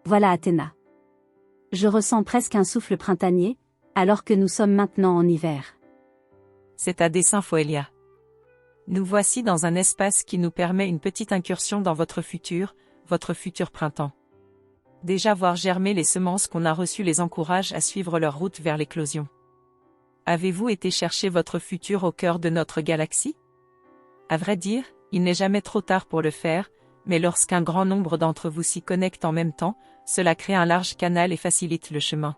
Voilà Athéna. Je ressens presque un souffle printanier, alors que nous sommes maintenant en hiver. C'est à dessein, Foelia. Nous voici dans un espace qui nous permet une petite incursion dans votre futur printemps. Déjà voir germer les semences qu'on a reçues les encourage à suivre leur route vers l'éclosion. Avez-vous été chercher votre futur au cœur de notre galaxie? À vrai dire, il n'est jamais trop tard pour le faire, mais lorsqu'un grand nombre d'entre vous s'y connectent en même temps, cela crée un large canal et facilite le chemin.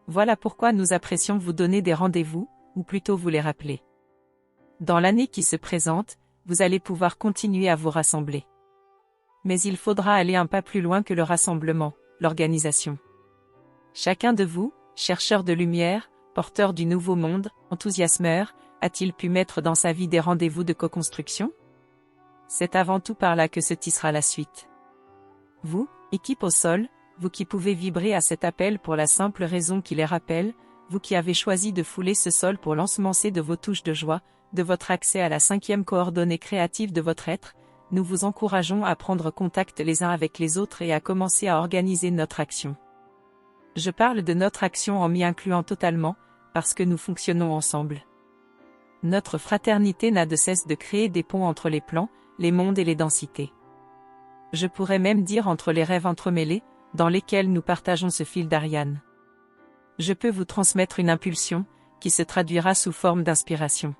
Voilà pourquoi nous apprécions vous donner des rendez-vous, ou plutôt vous les rappeler. Dans l'année qui se présente, vous allez pouvoir continuer à vous rassembler. Mais il faudra aller un pas plus loin que le rassemblement, l'organisation. Chacun de vous, chercheur de lumière, porteur du nouveau monde, enthousiasmeur, a-t-il pu mettre dans sa vie des rendez-vous de co-construction? C'est avant tout par là que se tissera la suite. Vous, équipe au sol, vous qui pouvez vibrer à cet appel pour la simple raison qu'il les rappelle, vous qui avez choisi de fouler ce sol pour l'ensemencer de vos touches de joie, de votre accès à la 5e coordonnée créative de votre être, nous vous encourageons à prendre contact les uns avec les autres et à commencer à organiser notre action. Je parle de notre action en m'y incluant totalement, parce que nous fonctionnons ensemble. Notre fraternité n'a de cesse de créer des ponts entre les plans, les mondes et les densités. Je pourrais même dire entre les rêves entremêlés, dans lesquels nous partageons ce fil d'Ariane. Je peux vous transmettre une impulsion, qui se traduira sous forme d'inspiration.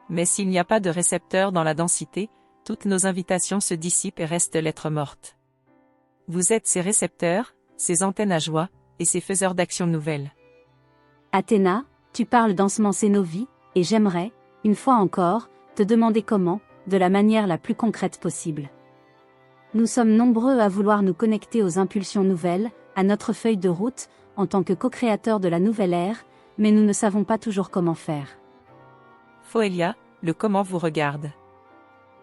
Mais s'il n'y a pas de récepteur dans la densité, toutes nos invitations se dissipent et restent lettres mortes. Vous êtes ces récepteurs, ces antennes à joie, et ces faiseurs d'actions nouvelles. Athéna, tu parles d'ensemencer nos vies, et j'aimerais, une fois encore, te demander comment, de la manière la plus concrète possible. Nous sommes nombreux à vouloir nous connecter aux impulsions nouvelles, à notre feuille de route, en tant que co-créateurs de la nouvelle ère, mais nous ne savons pas toujours comment faire. Foelia, le comment vous regarde.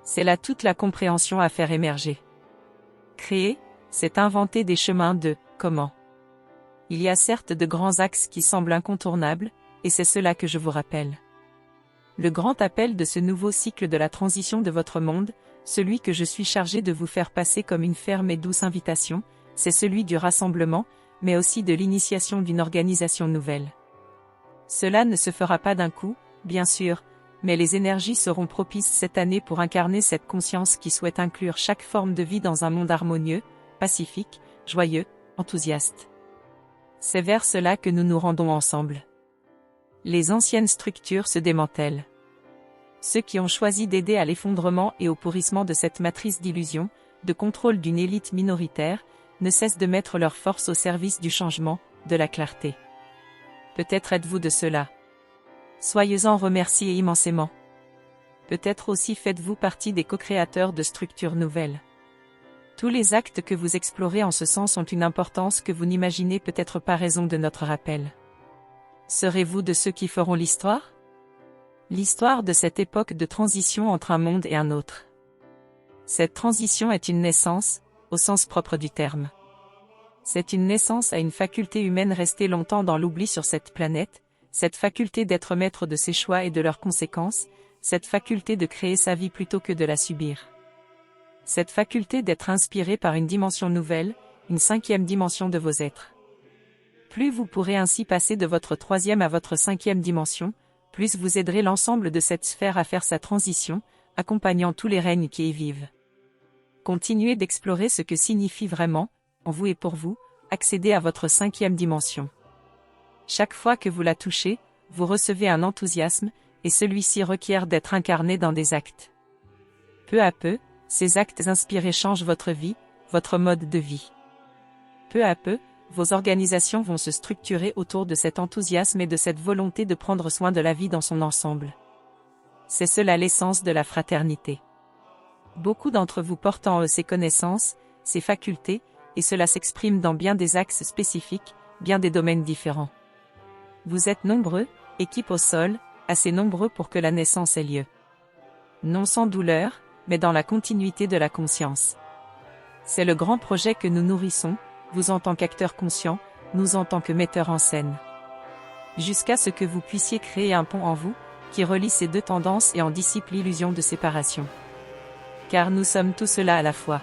C'est là toute la compréhension à faire émerger. Créer, c'est inventer des chemins de comment. Il y a certes de grands axes qui semblent incontournables, et c'est cela que je vous rappelle. Le grand appel de ce nouveau cycle de la transition de votre monde, celui que je suis chargé de vous faire passer comme une ferme et douce invitation, c'est celui du rassemblement, mais aussi de l'initiation d'une organisation nouvelle. Cela ne se fera pas d'un coup, bien sûr, mais les énergies seront propices cette année pour incarner cette conscience qui souhaite inclure chaque forme de vie dans un monde harmonieux, pacifique, joyeux, enthousiaste. C'est vers cela que nous nous rendons ensemble. Les anciennes structures se démantèlent. Ceux qui ont choisi d'aider à l'effondrement et au pourrissement de cette matrice d'illusions, de contrôle d'une élite minoritaire, ne cessent de mettre leur force au service du changement, de la clarté. Peut-être êtes-vous de ceux-là. Soyez-en remerciés immensément. Peut-être aussi faites-vous partie des co-créateurs de structures nouvelles. Tous les actes que vous explorez en ce sens ont une importance que vous n'imaginez peut-être pas raison de notre rappel. Serez-vous de ceux qui feront l'histoire? L'histoire de cette époque de transition entre un monde et un autre. Cette transition est une naissance, au sens propre du terme. C'est une naissance à une faculté humaine restée longtemps dans l'oubli sur cette planète, cette faculté d'être maître de ses choix et de leurs conséquences, cette faculté de créer sa vie plutôt que de la subir. Cette faculté d'être inspiré par une dimension nouvelle, une 5e dimension de vos êtres. Plus vous pourrez ainsi passer de votre 3e à votre 5e dimension, plus vous aiderez l'ensemble de cette sphère à faire sa transition, accompagnant tous les règnes qui y vivent. Continuez d'explorer ce que signifie vraiment, en vous et pour vous, accéder à votre 5e dimension. Chaque fois que vous la touchez, vous recevez un enthousiasme, et celui-ci requiert d'être incarné dans des actes. Peu à peu, ces actes inspirés changent votre vie, votre mode de vie. Peu à peu, vos organisations vont se structurer autour de cet enthousiasme et de cette volonté de prendre soin de la vie dans son ensemble. C'est cela l'essence de la fraternité. Beaucoup d'entre vous portent en eux ces connaissances, ces facultés, et cela s'exprime dans bien des axes spécifiques, bien des domaines différents. Vous êtes nombreux, équipe au sol, assez nombreux pour que la naissance ait lieu. Non sans douleur, mais dans la continuité de la conscience. C'est le grand projet que nous nourrissons, vous en tant qu'acteurs conscients, nous en tant que metteurs en scène. Jusqu'à ce que vous puissiez créer un pont en vous, qui relie ces deux tendances et en dissipe l'illusion de séparation. Car nous sommes tout cela à la fois.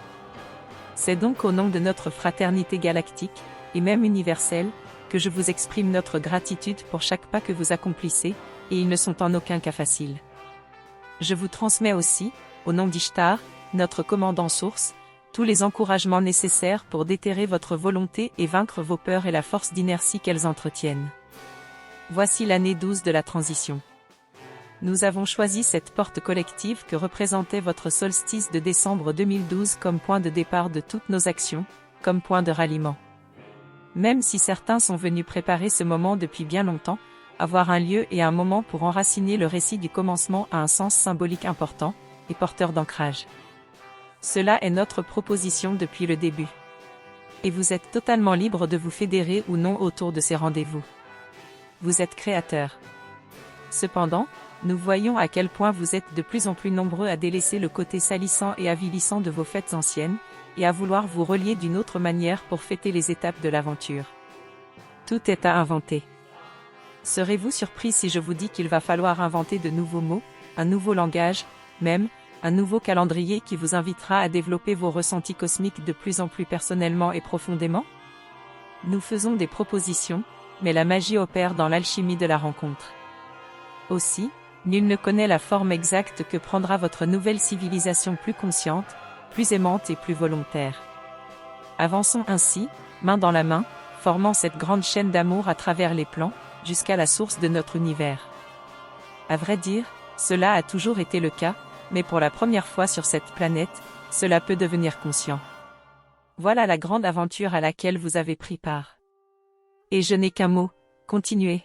C'est donc au nom de notre fraternité galactique, et même universelle, que je vous exprime notre gratitude pour chaque pas que vous accomplissez, et ils ne sont en aucun cas faciles. Je vous transmets aussi, au nom d'Ishtar, notre commandant source, tous les encouragements nécessaires pour déterrer votre volonté et vaincre vos peurs et la force d'inertie qu'elles entretiennent. Voici l'année 12 de la transition. Nous avons choisi cette porte collective que représentait votre solstice de décembre 2012 comme point de départ de toutes nos actions, comme point de ralliement. Même si certains sont venus préparer ce moment depuis bien longtemps, avoir un lieu et un moment pour enraciner le récit du commencement a un sens symbolique important, et porteur d'ancrage. Cela est notre proposition depuis le début. Et vous êtes totalement libre de vous fédérer ou non autour de ces rendez-vous. Vous êtes créateur. Cependant, nous voyons à quel point vous êtes de plus en plus nombreux à délaisser le côté salissant et avilissant de vos fêtes anciennes, et à vouloir vous relier d'une autre manière pour fêter les étapes de l'aventure. Tout est à inventer. Serez-vous surpris si je vous dis qu'il va falloir inventer de nouveaux mots, un nouveau langage, même, un nouveau calendrier qui vous invitera à développer vos ressentis cosmiques de plus en plus personnellement et profondément? Nous faisons des propositions, mais la magie opère dans l'alchimie de la rencontre. Aussi, nul ne connaît la forme exacte que prendra votre nouvelle civilisation plus consciente, plus aimante et plus volontaire. Avançons ainsi, main dans la main, formant cette grande chaîne d'amour à travers les plans, jusqu'à la source de notre univers. À vrai dire, cela a toujours été le cas, mais pour la première fois sur cette planète, cela peut devenir conscient. Voilà la grande aventure à laquelle vous avez pris part. Et je n'ai qu'un mot, continuez.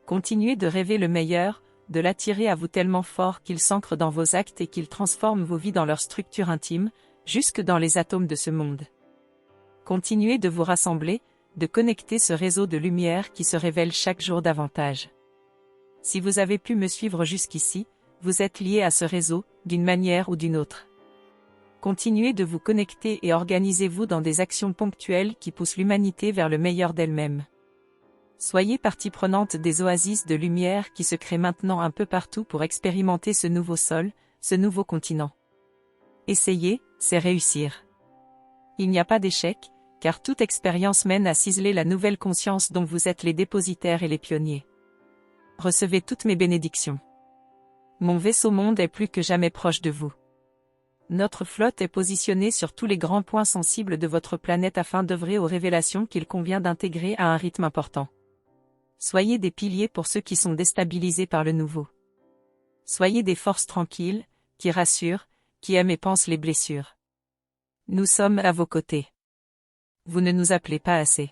Continuez de rêver le meilleur, de l'attirer à vous tellement fort qu'il s'ancre dans vos actes et qu'il transforme vos vies dans leur structure intime, jusque dans les atomes de ce monde. Continuez de vous rassembler, de connecter ce réseau de lumière qui se révèle chaque jour davantage. Si vous avez pu me suivre jusqu'ici, vous êtes liés à ce réseau, d'une manière ou d'une autre. Continuez de vous connecter et organisez-vous dans des actions ponctuelles qui poussent l'humanité vers le meilleur d'elle-même. Soyez partie prenante des oasis de lumière qui se créent maintenant un peu partout pour expérimenter ce nouveau sol, ce nouveau continent. Essayez, c'est réussir. Il n'y a pas d'échec, car toute expérience mène à ciseler la nouvelle conscience dont vous êtes les dépositaires et les pionniers. Recevez toutes mes bénédictions. Mon vaisseau monde est plus que jamais proche de vous. Notre flotte est positionnée sur tous les grands points sensibles de votre planète afin d'œuvrer aux révélations qu'il convient d'intégrer à un rythme important. Soyez des piliers pour ceux qui sont déstabilisés par le nouveau. Soyez des forces tranquilles, qui rassurent, qui aiment et pensent les blessures. Nous sommes à vos côtés. Vous ne nous appelez pas assez.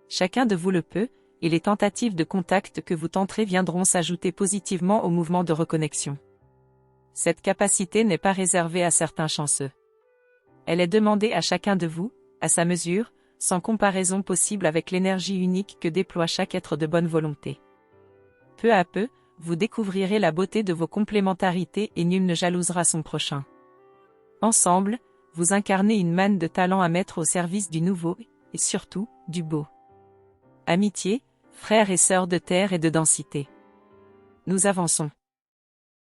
Chacun de vous le peut, et les tentatives de contact que vous tenterez viendront s'ajouter positivement au mouvement de reconnexion. Cette capacité n'est pas réservée à certains chanceux. Elle est demandée à chacun de vous, à sa mesure, sans comparaison possible avec l'énergie unique que déploie chaque être de bonne volonté. Peu à peu, vous découvrirez la beauté de vos complémentarités et nul ne jalousera son prochain. Ensemble, vous incarnez une manne de talent à mettre au service du nouveau, et surtout, du beau. Amitié, frères et sœurs de terre et de densité. Nous avançons.